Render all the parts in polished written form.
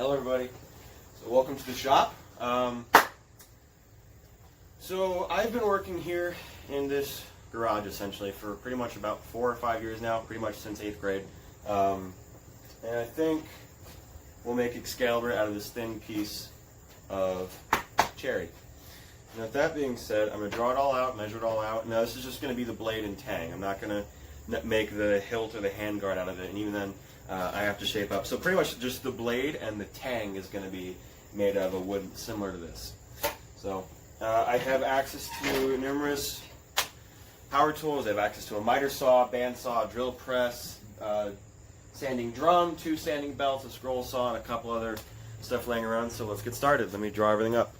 Hello everybody. So welcome to the shop. So I've been working here in this garage essentially for pretty much about 4 or 5 years now, pretty much since 8th grade. And I think we'll make Excalibur out of this thin piece of cherry. Now with that being said, I'm going to draw it all out, measure it all out. Now this is just going to be the blade and tang. I'm not going to make the hilt or the handguard out of it, and even then I have to shape up. So pretty much just the blade and the tang is going to be made out of a wood similar to this. So I have access to numerous power tools. I have access to a miter saw, bandsaw, drill press, sanding drum, 2 sanding belts, a scroll saw, and a couple other stuff laying around. So let's get started. Let me draw everything up.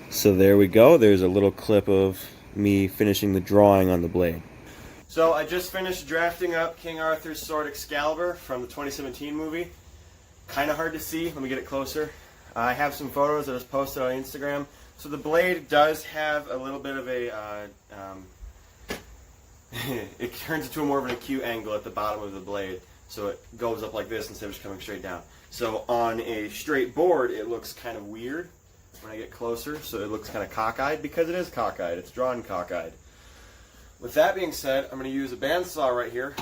So there we go. There's a little clip of me finishing the drawing on the blade. So I just finished drafting up King Arthur's sword Excalibur from the 2017 movie. Kind of hard to see. Let me get it closer. I have some photos that was posted on Instagram. So the blade does have a little bit of a, it turns into more of an acute angle at the bottom of the blade. So it goes up like this instead of just coming straight down. So on a straight board, it looks kind of weird when I get closer. So it looks kind of cockeyed because it is cockeyed. It's drawn cockeyed. With that being said, I'm going to use a bandsaw right here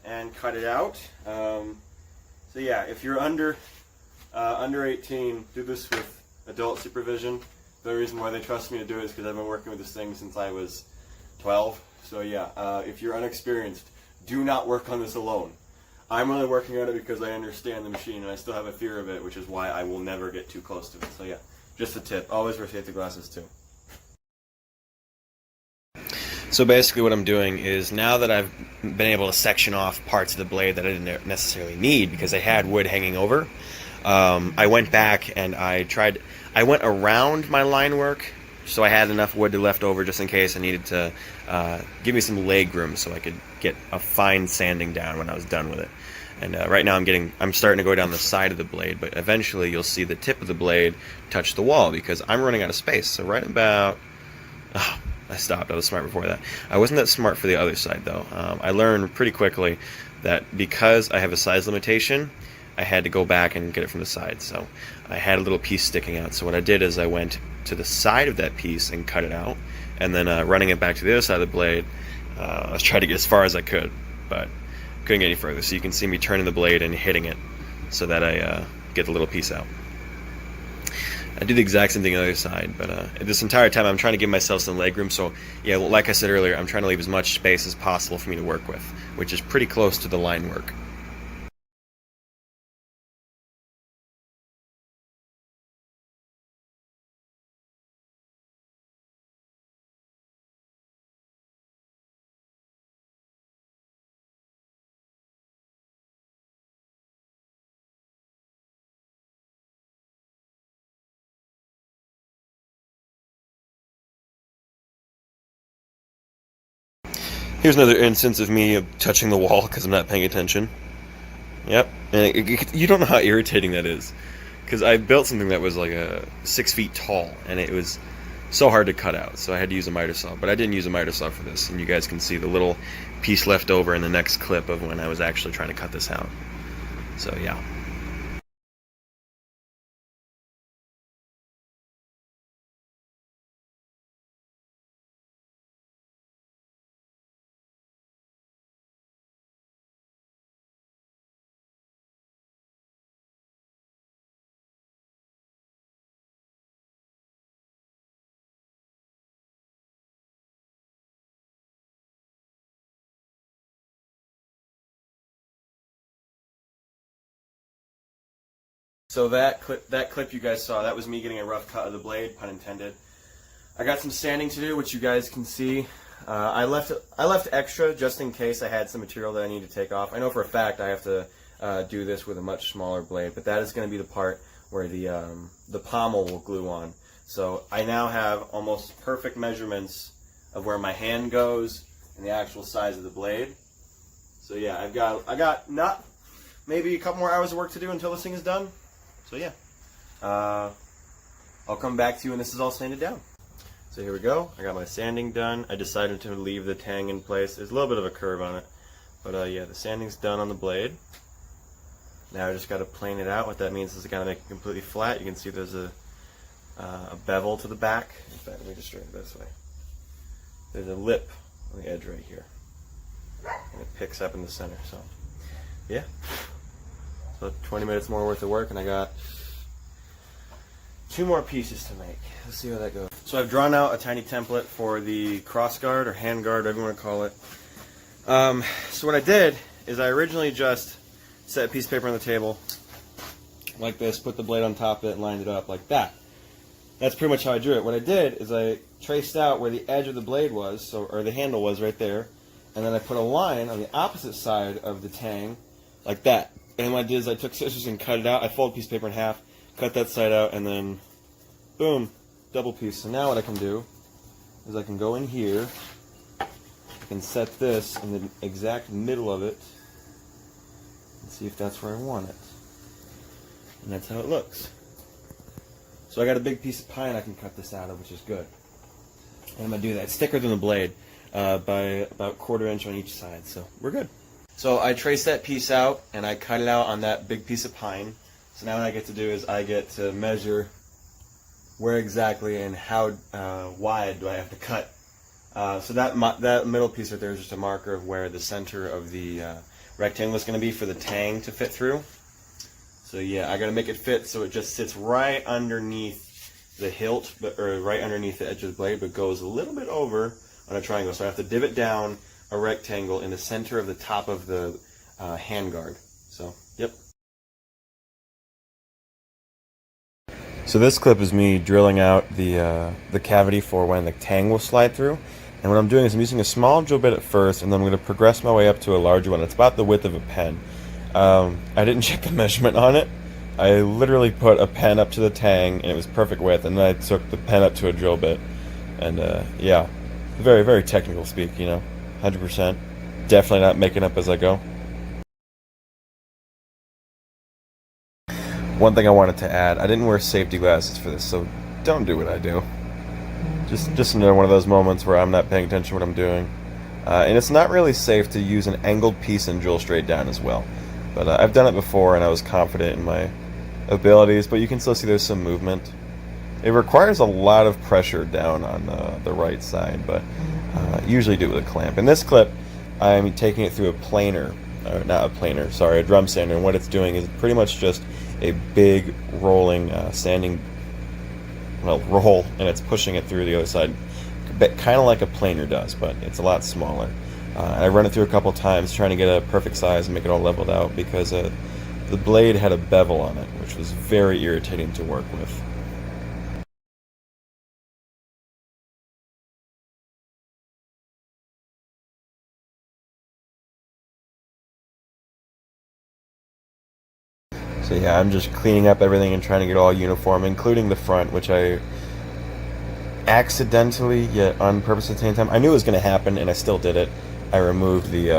and cut it out. So yeah, if you're under 18, do this with adult supervision. The reason why they trust me to do it is because I've been working with this thing since I was 12. So yeah, if you're unexperienced, do not work on this alone. I'm only working on it because I understand the machine and I still have a fear of it, which is why I will never get too close to it. So yeah, just a tip. Always wear safety glasses too. So basically what I'm doing is, now that I've been able to section off parts of the blade that I didn't necessarily need because I had wood hanging over, I went back and I went around my line work so I had enough wood left over just in case I needed to give me some leg room so I could get a fine sanding down when I was done with it. And right now I'm starting to go down the side of the blade, but eventually you'll see the tip of the blade touch the wall because I'm running out of space. So right about... I stopped. I was smart before that. I wasn't that smart for the other side, though. I learned pretty quickly that because I have a size limitation, I had to go back and get it from the side. So I had a little piece sticking out. So what I did is I went to the side of that piece and cut it out. And then running it back to the other side of the blade, I was trying to get as far as I could, but couldn't get any further. So you can see me turning the blade and hitting it so that I get the little piece out. I do the exact same thing on the other side, but this entire time I'm trying to give myself some leg room. So yeah, like I said earlier, I'm trying to leave as much space as possible for me to work with, which is pretty close to the line work. Here's another instance of me touching the wall because I'm not paying attention. Yep, and you don't know how irritating that is, because I built something that was like 6 feet tall, and it was so hard to cut out, so I had to use a miter saw. But I didn't use a miter saw for this, and you guys can see the little piece left over in the next clip of when I was actually trying to cut this out. So yeah. So that clip you guys saw, that was me getting a rough cut of the blade, pun intended. I got some sanding to do, which you guys can see. I left extra just in case I had some material that I need to take off. I know for a fact I have to do this with a much smaller blade, but that is going to be the part where the pommel will glue on. So I now have almost perfect measurements of where my hand goes and the actual size of the blade. So yeah, I got not maybe a couple more hours of work to do until this thing is done. So yeah, I'll come back to you when this is all sanded down. So here we go. I got my sanding done. I decided to leave the tang in place. There's a little bit of a curve on it, But yeah, the sanding's done on the blade. Now I just got to plane it out. What that means is I got to make it completely flat. You can see there's a bevel to the back. In fact, let me just straighten it this way. There's a lip on the edge right here, and it picks up in the center. So yeah, so 20 minutes more worth of work, and I got 2 more pieces to make. Let's see how that goes. So I've drawn out a tiny template for the cross guard or hand guard, whatever you want to call it. So what I did is I originally just set a piece of paper on the table like this, put the blade on top of it, and lined it up like that. That's pretty much how I drew it. What I did is I traced out where the edge of the blade was, or the handle was right there, and then I put a line on the opposite side of the tang like that. And what I did is I took scissors and cut it out. I folded a piece of paper in half, cut that side out, and then boom, double piece. So now what I can do is I can go in here, I can set this in the exact middle of it, and see if that's where I want it. And that's how it looks. So I got a big piece of pine I can cut this out of, which is good. And I'm going to do that. It's thicker than the blade by about 1/4 inch on each side, so we're good. So I traced that piece out, and I cut it out on that big piece of pine. So now what I get to do is I get to measure where exactly and how wide do I have to cut. So that middle piece right there is just a marker of where the center of the rectangle is going to be for the tang to fit through. So yeah, I got to make it fit so it just sits right underneath the hilt, or right underneath the edge of the blade, but goes a little bit over on a triangle. So I have to divot down a rectangle in the center of the top of the handguard. So, yep. So this clip is me drilling out the cavity for when the tang will slide through. And what I'm doing is I'm using a small drill bit at first, and then I'm going to progress my way up to a larger one. It's about the width of a pen. I didn't check the measurement on it. I literally put a pen up to the tang, and it was perfect width, and then I took the pen up to a drill bit. And yeah, very, very technical speak, you know, 100%. Definitely not making up as I go. One thing I wanted to add, I didn't wear safety glasses for this, so don't do what I do. Just another one of those moments where I'm not paying attention to what I'm doing. And it's not really safe to use an angled piece and drill straight down as well. But I've done it before, and I was confident in my abilities, but you can still see there's some movement. It requires a lot of pressure down on the right side, but usually do it with a clamp. In this clip, I'm taking it through a planer, or not a planer, sorry, a drum sander, and what it's doing is pretty much just a big rolling sanding, roll, and it's pushing it through the other side, kind of like a planer does, but it's a lot smaller. I run it through a couple times trying to get a perfect size and make it all leveled out, because the blade had a bevel on it, which was very irritating to work with. So yeah, I'm just cleaning up everything and trying to get it all uniform, including the front, which I accidentally, yet on purpose at the same time, I knew it was going to happen, and I still did it. I removed the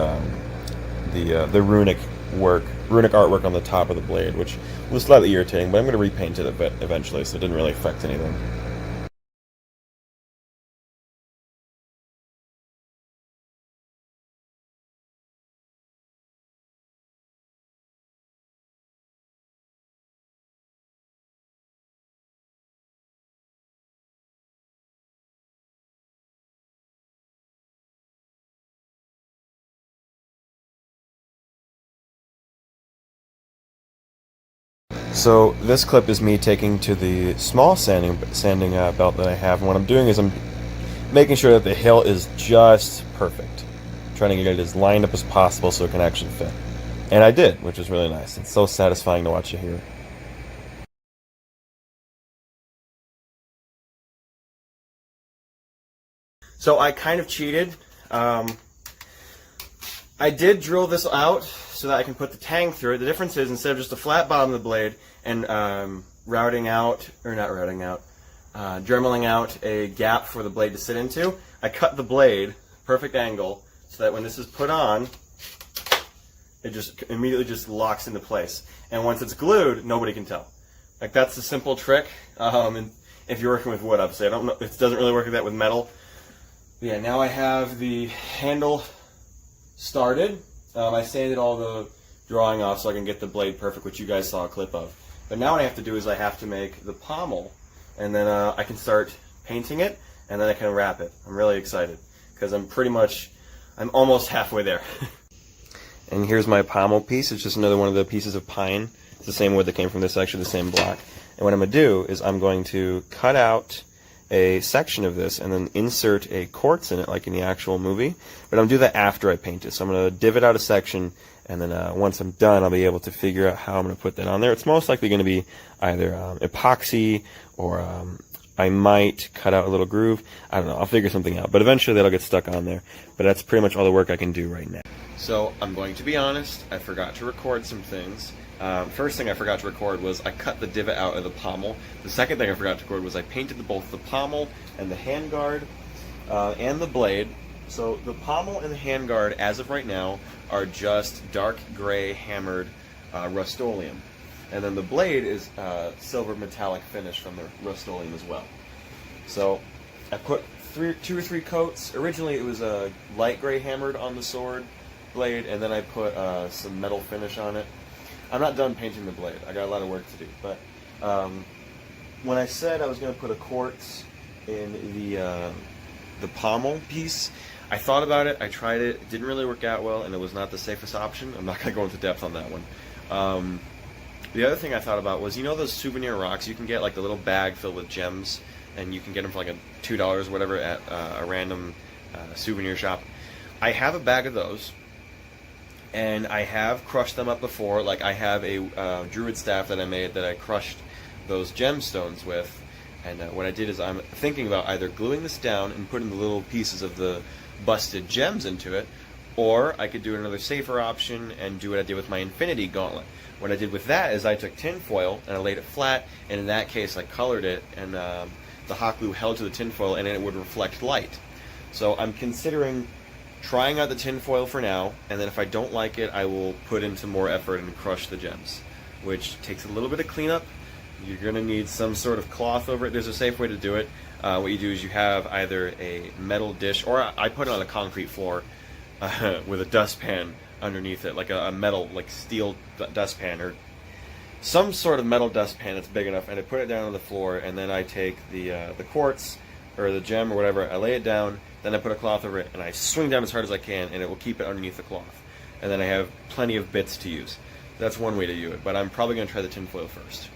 runic artwork on the top of the blade, which was slightly irritating, but I'm going to repaint it a bit eventually, so it didn't really affect anything. So this clip is me taking to the small sanding belt that I have, and what I'm doing is I'm making sure that the hilt is just perfect, trying to get it as lined up as possible so it can actually fit. And I did, which is really nice. It's so satisfying to watch it here. So I kind of cheated. I did drill this out so that I can put the tang through it. The difference is, instead of just a flat bottom of the blade and dremeling out a gap for the blade to sit into, I cut the blade perfect angle so that when this is put on, it just immediately just locks into place. And once it's glued, nobody can tell. Like, that's the simple trick. And if you're working with wood, obviously, I don't know, it doesn't really work like that with metal. But yeah, now I have the handle started, I sanded all the drawing off so I can get the blade perfect, which you guys saw a clip of. But now what I have to do is I have to make the pommel, and then I can start painting it, and then I can wrap it. I'm really excited, because I'm almost halfway there. And here's my pommel piece. It's just another one of the pieces of pine. It's the same wood that came from this, actually the same block. And what I'm going to do is I'm going to cut out a section of this and then insert a quartz in it like in the actual movie. But I'm going to do that after I paint it. So I'm going to divot out a section, and then once I'm done, I'll be able to figure out how I'm going to put that on there. It's most likely going to be either epoxy or I might cut out a little groove. I don't know. I'll figure something out. But eventually that'll get stuck on there. But that's pretty much all the work I can do right now. So I'm going to be honest. I forgot to record some things. First thing I forgot to record was I cut the divot out of the pommel. The second thing I forgot to record was I painted both the pommel and the handguard and the blade. So the pommel and the handguard, as of right now, are just dark gray hammered Rustoleum. And then the blade is silver metallic finish from the Rustoleum as well. So I put 2 or 3 coats. Originally it was a light gray hammered on the sword blade, and then I put some metal finish on it. I'm not done painting the blade. I got a lot of work to do. But when I said I was going to put a quartz in the pommel piece, I thought about it. I tried it. It didn't really work out well, and it was not the safest option. I'm not going to go into depth on that one. The other thing I thought about was, you know those souvenir rocks? You can get like the little bag filled with gems, and you can get them for like $2 or whatever at a random souvenir shop. I have a bag of those. And I have crushed them up before. Like I have a druid staff that I made that I crushed those gemstones with. And what I did is I'm thinking about either gluing this down and putting the little pieces of the busted gems into it, or I could do another safer option and do what I did with my infinity gauntlet. What I did with that is I took tin foil and I laid it flat, and in that case I colored it, and the hot glue held to the tin foil and it would reflect light. So I'm considering trying out the tin foil for now, and then if I don't like it, I will put into more effort and crush the gems, which takes a little bit of cleanup. You're going to need some sort of cloth over it. There's a safe way to do it. What you do is you have either a metal dish, or I put it on a concrete floor with a dustpan underneath it, like a metal, like steel dustpan, or some sort of metal dustpan that's big enough, and I put it down on the floor, and then I take the quartz, or the gem, or whatever, I lay it down, then I put a cloth over it, and I swing down as hard as I can, and it will keep it underneath the cloth. And then I have plenty of bits to use. That's one way to do it, but I'm probably going to try the tin foil first.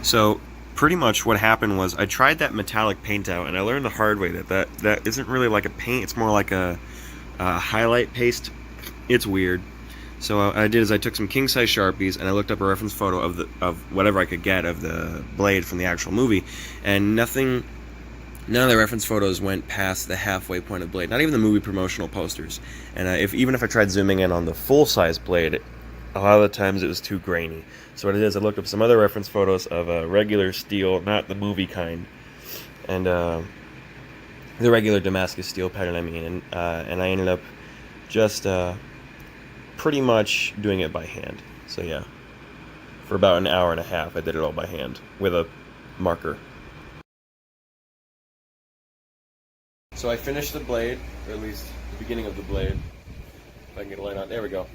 So pretty much what happened was I tried that metallic paint out, and I learned the hard way that isn't really like a paint, it's more like a highlight paste. It's weird. So what I did is I took some king-size Sharpies, and I looked up a reference photo of whatever I could get of the blade from the actual movie, and none of the reference photos went past the halfway point of blade, not even the movie promotional posters. And even if I tried zooming in on the full-size blade, a lot of the times it was too grainy. So what I did is I looked up some other reference photos of a regular steel, not the movie kind, and the regular Damascus steel pattern, I mean, and I ended up just pretty much doing it by hand. So yeah, for about an hour and a half I did it all by hand with a marker. So I finished the blade, or at least the beginning of the blade. If I can get a light on, there we go.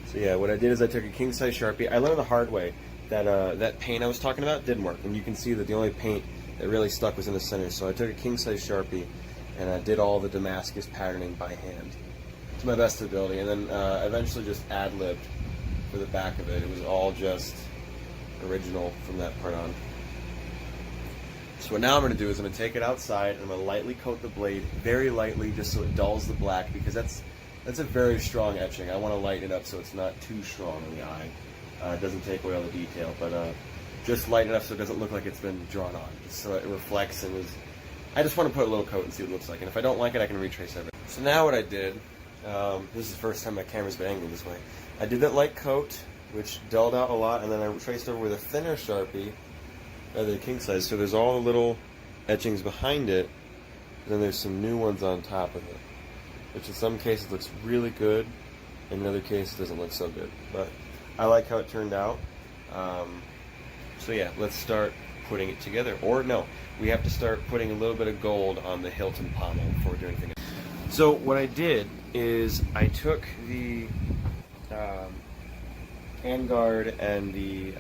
So yeah, what I did is I took a king-size Sharpie. I learned the hard way that that paint I was talking about didn't work, and you can see that the only paint that really stuck was in the center. So I took a king-size Sharpie and I did all the Damascus patterning by hand to my best ability, and then eventually just ad-libbed for the back of it. It was all just original from that part on. So what now I'm going to do is I'm going to take it outside and I'm going to lightly coat the blade, very lightly, just so it dulls the black, because that's a very strong etching. I want to lighten it up so it's not too strong on the eye. It doesn't take away all the detail, but just lighten it up so it doesn't look like it's been drawn on, just so it reflects and is. I just want to put a little coat and see what it looks like, and if I don't like it, I can retrace everything. So now what I did, this is the first time my camera's been angled this way. I did that light coat, which dulled out a lot, and then I traced over with a thinner Sharpie, the king size, so there's all the little etchings behind it, and then there's some new ones on top of it, which in some cases looks really good, and in other cases doesn't look so good. But I like how it turned out. So yeah, let's start putting it together. Or no, we have to start putting a little bit of gold on the hilt and pommel before we do anything. So what I did is I took the handguard and the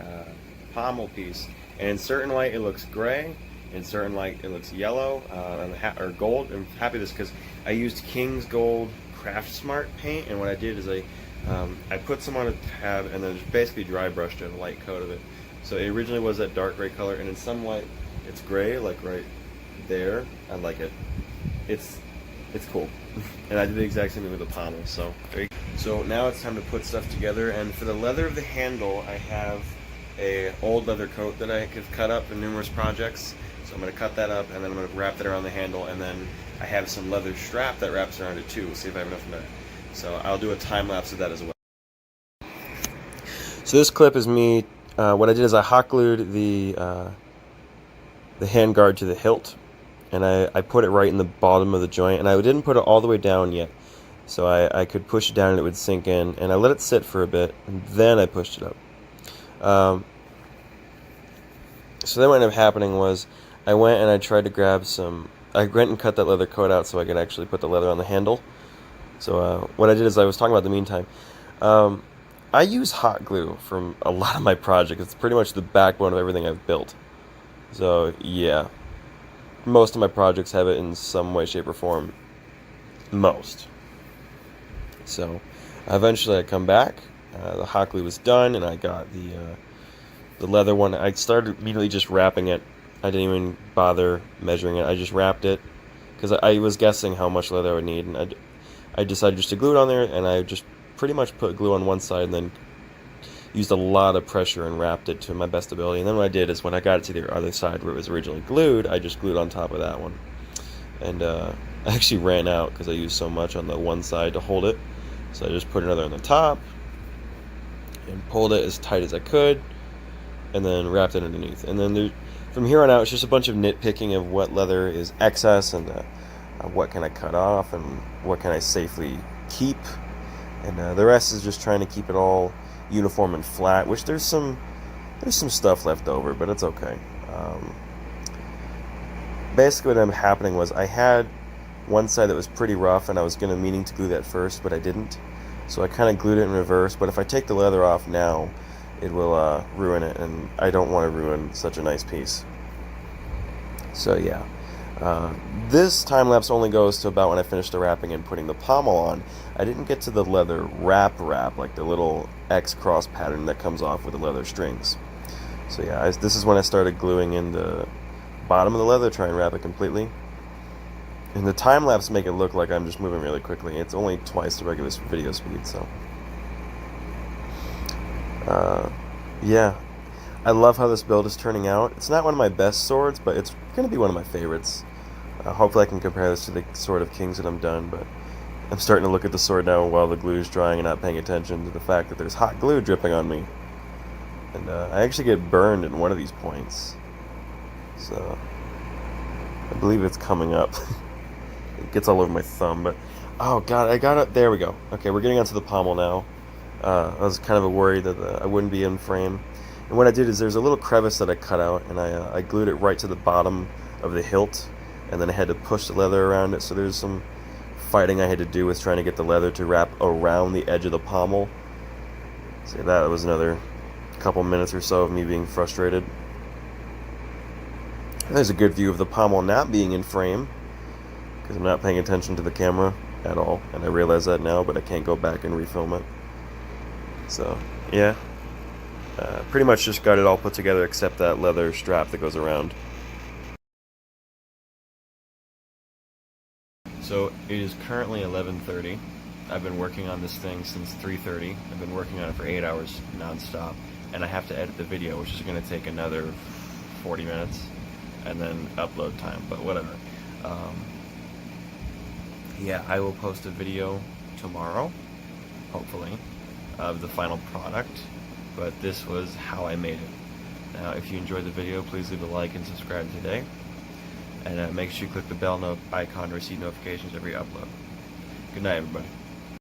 pommel piece, and in certain light it looks gray, in certain light it looks yellow, or gold. I'm happy with this because I used King's Gold Craft Smart paint, and what I did is I put some on a tab and then just basically dry brushed a light coat of it. So it originally was that dark gray color, and in some light it's gray, like right there. I like it. It's cool. And I did the exact same thing with the pommel. So now it's time to put stuff together, and for the leather of the handle I have a old leather coat that I could cut up in numerous projects. So I'm going to cut that up, and then I'm going to wrap that around the handle, and then I have some leather strap that wraps around it too. We'll see if I have enough of that. So I'll do a time lapse of that as well. So this clip is me. What I did is I hot glued the handguard to the hilt, and I put it right in the bottom of the joint, and I didn't put it all the way down yet, so I could push it down and it would sink in, and I let it sit for a bit, and then I pushed it up. So then what ended up happening was I went and I tried to grab I went and cut that leather coat out so I could actually put the leather on the handle. So what I did is I was talking about the meantime. I use hot glue from a lot of my projects. It's pretty much the backbone of everything I've built. So yeah, most of my projects have it in some way, shape, or form. Most. So eventually I come back. The hot glue was done, and I got the leather one. I started immediately just wrapping it. I didn't even bother measuring it. I just wrapped it because I was guessing how much leather I would need, and I decided just to glue it on there, and I just pretty much put glue on one side and then used a lot of pressure and wrapped it to my best ability. And then what I did is when I got it to the other side where it was originally glued, I just glued on top of that one. And I actually ran out because I used so much on the one side to hold it. So I just put another on the top and pulled it as tight as I could, and then wrapped it underneath. And then from here on out, it's just a bunch of nitpicking of what leather is excess, and what can I cut off, and what can I safely keep. And the rest is just trying to keep it all uniform and flat, which there's some stuff left over, but it's okay. Basically what ended up happening was I had one side that was pretty rough, and I was meaning to glue that first, but I didn't. So I kind of glued it in reverse, but if I take the leather off now, it will ruin it, and I don't want to ruin such a nice piece. So yeah. This time lapse only goes to about when I finished the wrapping and putting the pommel on. I didn't get to the leather wrap, like the little X cross pattern that comes off with the leather strings. So yeah, this is when I started gluing in the bottom of the leather, try and wrap it completely. And the time lapse make it look like I'm just moving really quickly. It's only twice the regular video speed, so yeah. I love how this build is turning out. It's not one of my best swords, but it's going to be one of my favorites. Hopefully I can compare this to the Sword of Kings that I'm done, but I'm starting to look at the sword now while the glue is drying and not paying attention to the fact that there's hot glue dripping on me. And I actually get burned in one of these points. So I believe it's coming up. It gets all over my thumb, but oh god, I got it. There we go. Okay, we're getting onto the pommel now. I was kind of worried that I wouldn't be in frame. And what I did is there's a little crevice that I cut out, and I glued it right to the bottom of the hilt, and then I had to push the leather around it. So there's some fighting I had to do with trying to get the leather to wrap around the edge of the pommel. So that was another couple minutes or so of me being frustrated. And there's a good view of the pommel not being in frame, because I'm not paying attention to the camera at all, and I realize that now, but I can't go back and refilm it. So yeah. Pretty much just got it all put together except that leather strap that goes around. So it is currently 11:30. I've been working on this thing since 3:30. I've been working on it for 8 hours non-stop, and I have to edit the video, which is going to take another 40 minutes, and then upload time, but whatever. Yeah, I will post a video tomorrow, hopefully, of the final product. But this was how I made it. Now, if you enjoyed the video, please leave a like and subscribe today. And make sure you click the bell icon to receive notifications every upload. Good night, everybody.